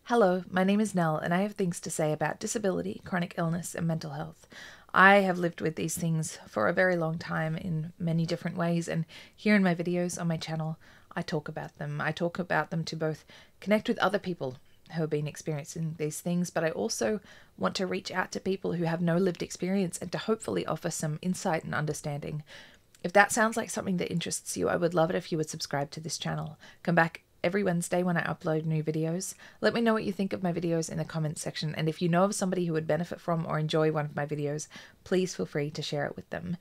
Hello, my name is Nell, and I have things to say about disability, chronic illness, and mental health. I have lived with these things for a very long time in many different ways, and here in my videos on my channel, I talk about them. I talk about them to both connect with other people who have been experiencing these things, but I also want to reach out to people who have no lived experience and to hopefully offer some insight and understanding. If that sounds like something that interests you, I would love it if you would subscribe to this channel. Come back every Wednesday when I upload new videos. Let me know what you think of my videos in the comments section, and if you know of somebody who would benefit from or enjoy one of my videos, please feel free to share it with them.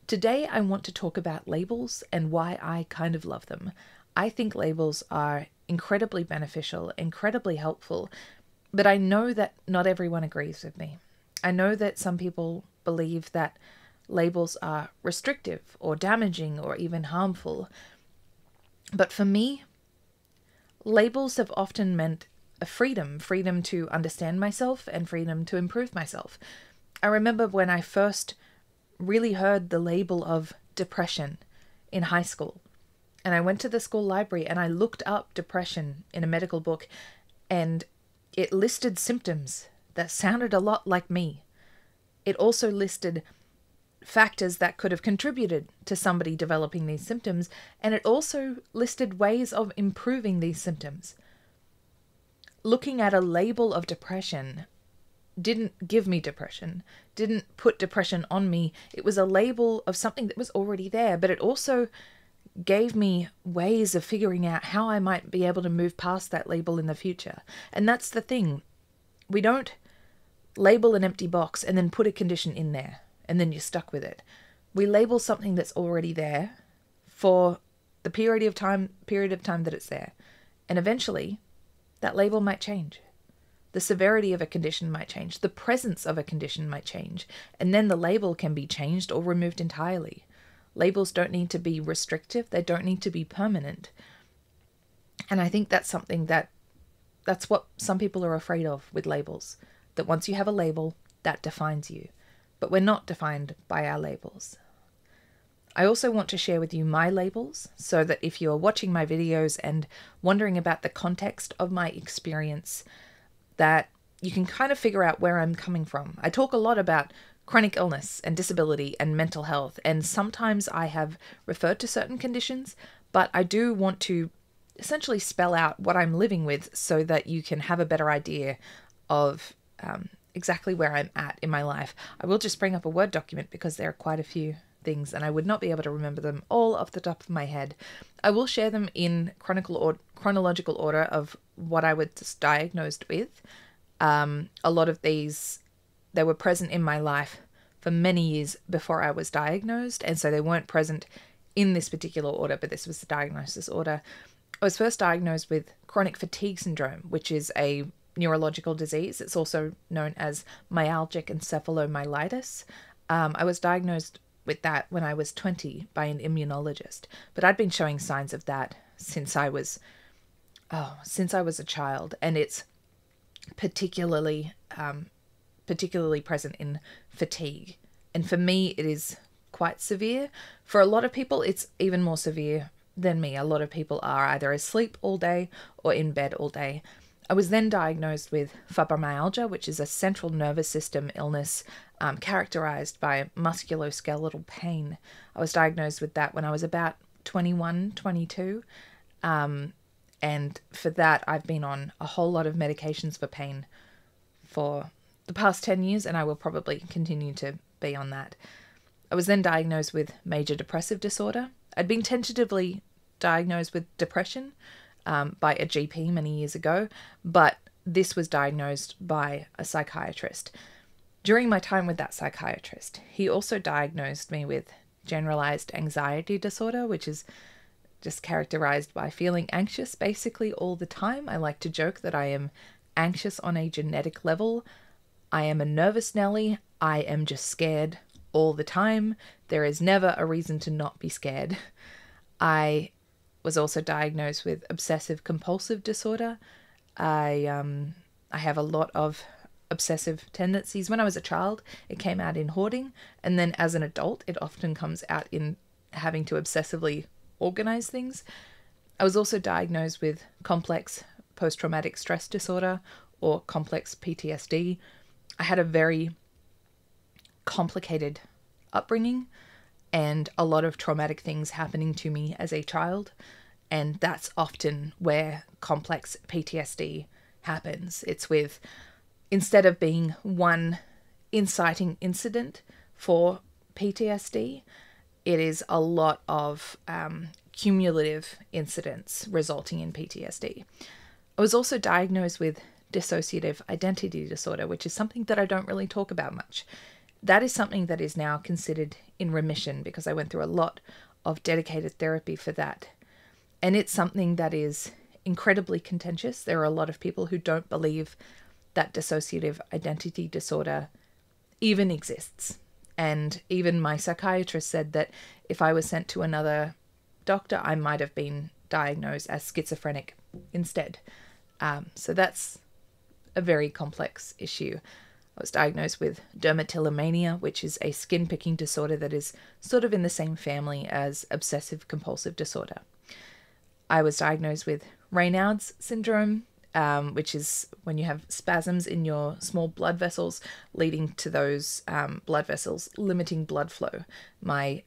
Today I want to talk about labels and why I kind of love them. I think labels are incredibly beneficial, incredibly helpful, but I know that not everyone agrees with me. I know that some people believe that labels are restrictive or damaging or even harmful, but for me, labels have often meant a freedom to understand myself and freedom to improve myself. I remember when I first really heard the label of depression in high school, and I went to the school library and I looked up depression in a medical book, and it listed symptoms that sounded a lot like me. It also listed factors that could have contributed to somebody developing these symptoms, and it also listed ways of improving these symptoms. Looking at a label of depression didn't give me depression, didn't put depression on me. It was a label of something that was already there, but it also gave me ways of figuring out how I might be able to move past that label in the future. And that's the thing. We don't label an empty box and then put a condition in there, and then you're stuck with it. We label something that's already there for the period of time that it's there. And eventually, that label might change. The severity of a condition might change. The presence of a condition might change. And then the label can be changed or removed entirely. Labels don't need to be restrictive. They don't need to be permanent. And I think that's something that's what some people are afraid of with labels. That once you have a label, that defines you. But we're not defined by our labels. I also want to share with you my labels so that if you are watching my videos and wondering about the context of my experience, that you can kind of figure out where I'm coming from. I talk a lot about chronic illness and disability and mental health, and sometimes I have referred to certain conditions, but I do want to essentially spell out what I'm living with so that you can have a better idea of exactly where I'm at in my life. I will just bring up a Word document because there are quite a few things and I would not be able to remember them all off the top of my head. I will share them in chronological order of what I was diagnosed with. A lot of these, they were present in my life for many years before I was diagnosed, and so they weren't present in this particular order, but this was the diagnosis order. I was first diagnosed with chronic fatigue syndrome, which is a neurological disease. It's also known as myalgic encephalomyelitis. I was diagnosed with that when I was 20 by an immunologist, but I'd been showing signs of that since I was a child, and it's particularly present in fatigue. And for me, it is quite severe. For a lot of people, it's even more severe than me. A lot of people are either asleep all day or in bed all day. I was then diagnosed with fibromyalgia, which is a central nervous system illness characterized by musculoskeletal pain. I was diagnosed with that when I was about 21, 22. And for that, I've been on a whole lot of medications for pain for the past 10 years, and I will probably continue to be on that. I was then diagnosed with major depressive disorder. I'd been tentatively diagnosed with depression by a GP many years ago, but this was diagnosed by a psychiatrist. During my time with that psychiatrist, he also diagnosed me with generalized anxiety disorder, which is just characterized by feeling anxious basically all the time. I like to joke that I am anxious on a genetic level. I am a nervous Nelly. I am just scared all the time. There is never a reason to not be scared. I was also diagnosed with obsessive compulsive disorder. I have a lot of obsessive tendencies. When I was a child, it came out in hoarding, and then as an adult, it often comes out in having to obsessively organize things. I was also diagnosed with complex post-traumatic stress disorder or complex PTSD. I had a very complicated upbringing and a lot of traumatic things happening to me as a child. And that's often where complex PTSD happens. It's with, instead of being one inciting incident for PTSD, it is a lot of cumulative incidents resulting in PTSD. I was also diagnosed with dissociative identity disorder, which is something that I don't really talk about much. That is something that is now considered in remission because I went through a lot of dedicated therapy for that. And it's something that is incredibly contentious. There are a lot of people who don't believe that dissociative identity disorder even exists. And even my psychiatrist said that if I was sent to another doctor, I might have been diagnosed as schizophrenic instead. So that's a very complex issue. I was diagnosed with dermatillomania, which is a skin-picking disorder that is sort of in the same family as obsessive-compulsive disorder. I was diagnosed with Raynaud's syndrome, which is when you have spasms in your small blood vessels, leading to those blood vessels limiting blood flow. My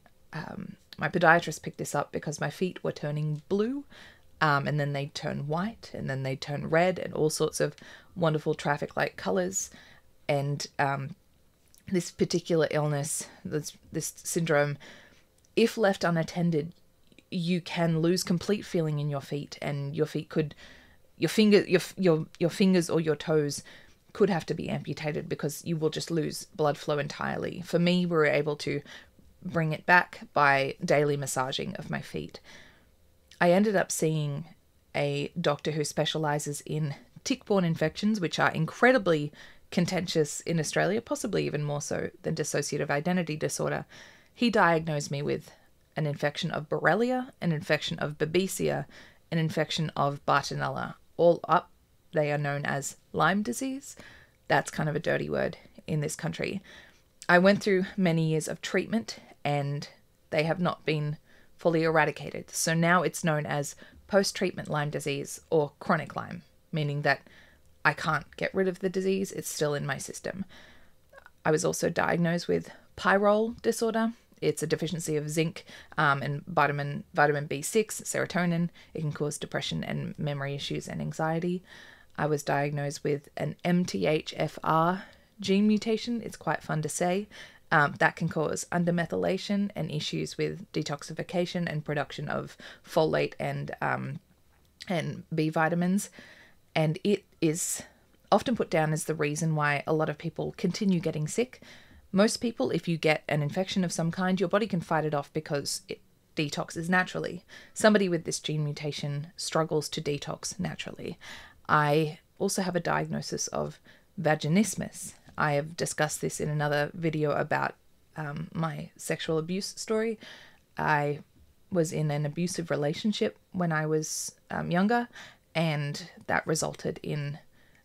podiatrist picked this up because my feet were turning blue, and then they'd turn white, and then they'd turn red, and all sorts of wonderful traffic light colors. And this particular illness, this syndrome, if left unattended, you can lose complete feeling in your feet, and your feet could, your fingers or your toes could have to be amputated because you will just lose blood flow entirely. For me, we were able to bring it back by daily massaging of my feet. I ended up seeing a doctor who specializes in tick-borne infections, which are incredibly contentious in Australia, possibly even more so than dissociative identity disorder. He diagnosed me with an infection of Borrelia, an infection of Babesia, an infection of Bartonella. All up, they are known as Lyme disease. That's kind of a dirty word in this country. I went through many years of treatment and they have not been fully eradicated. So now it's known as post-treatment Lyme disease or chronic Lyme, meaning that I can't get rid of the disease. It's still in my system. I was also diagnosed with pyrrole disorder. It's a deficiency of zinc and vitamin B6, serotonin. It can cause depression and memory issues and anxiety. I was diagnosed with an MTHFR gene mutation. It's quite fun to say. That can cause undermethylation and issues with detoxification and production of folate and B vitamins. And it is often put down as the reason why a lot of people continue getting sick. Most people, if you get an infection of some kind, your body can fight it off because it detoxes naturally. Somebody with this gene mutation struggles to detox naturally. I also have a diagnosis of vaginismus. I have discussed this in another video about my sexual abuse story. I was in an abusive relationship when I was younger, and that resulted in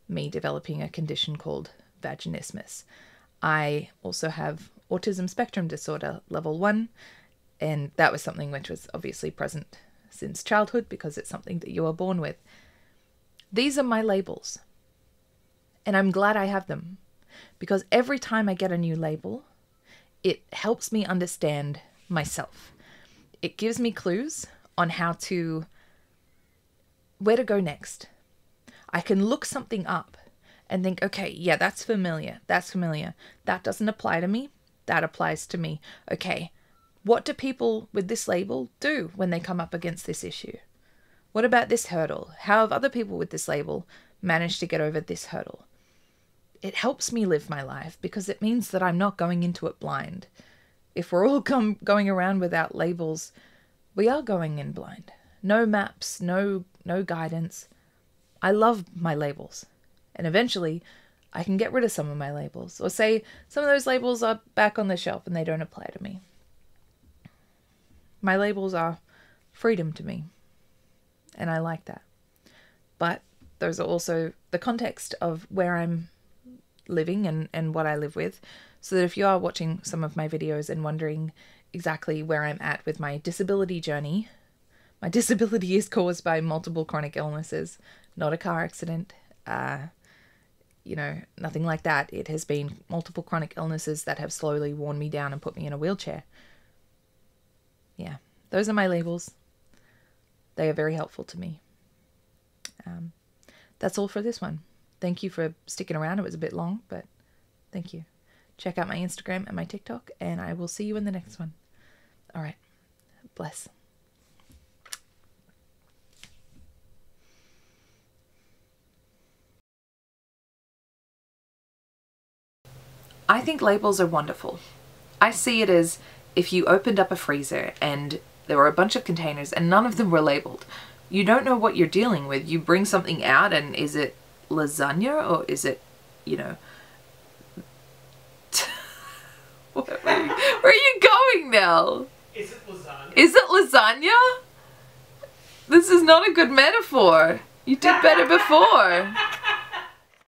me developing a condition called vaginismus. I also have autism spectrum disorder level 1, and that was something which was obviously present since childhood because it's something that you are born with. These are my labels, and I'm glad I have them because every time I get a new label, it helps me understand myself. It gives me clues on where to go next. I can look something up and think, okay, yeah, that's familiar. That's familiar. That doesn't apply to me. That applies to me. Okay, what do people with this label do when they come up against this issue? What about this hurdle? How have other people with this label managed to get over this hurdle? It helps me live my life because it means that I'm not going into it blind. If we're all going around without labels, we are going in blind. No maps, no guidance. I love my labels. And eventually, I can get rid of some of my labels. Or say some of those labels are back on the shelf and they don't apply to me. My labels are freedom to me. And I like that. But those are also the context of where I'm living and what I live with. So that if you are watching some of my videos and wondering exactly where I'm at with my disability journey, My disability is caused by multiple chronic illnesses, not a car accident, you know, nothing like that. It has been multiple chronic illnesses that have slowly worn me down and put me in a wheelchair. Yeah, those are my labels. They are very helpful to me. That's all for this one. Thank you for sticking around. It was a bit long, but thank you. Check out my Instagram and my TikTok, and I will see you in the next one. All right. Bless. I think labels are wonderful. I see it as if you opened up a freezer and there were a bunch of containers and none of them were labeled. You don't know what you're dealing with. You bring something out and is it lasagna or is it, you know... Where are you going now? Is it lasagna? Is it lasagna? This is not a good metaphor. You did better before.